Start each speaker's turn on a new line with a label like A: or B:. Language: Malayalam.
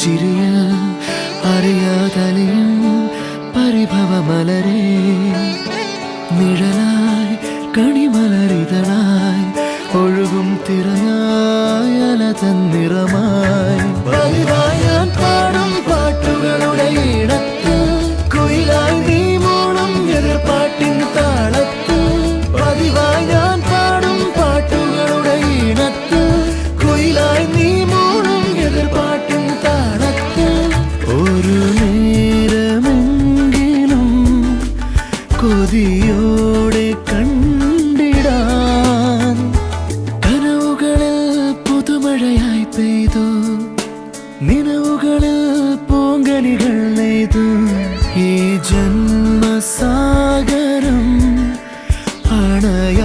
A: ചിരിയിൽ അറിയാതലിയും പരിഭവമലരേ നിഴലായി കണിമലരിതളായി ഒഴുകും തിരയായി അലതൻ നിറമായി പതിവായി ഞാൻ പാടും പാട്ടുകളുടെ ഇടത്ത് കുയിലായി നീ മൂളും എതിർപ്പാട്ടിൻ താളത്ത് പതിവായി ഞാൻ പാടും പാട്ടുകളുടെ ഇടത്ത് കുയിലായി നീ മൂളും എതിർപ്പാട്ടിൻ താളത്ത് ഒരു നേരമെങ്കിലും കൊതിയോടെ കണ്ടിടാൻ കനവുകളിൽ പുതുമഴയായി പെയ്തു നിലവുകളിൽ പൂങ്കനികൾ നെയ്തു ഈ ജന്മസാഗരം അണയ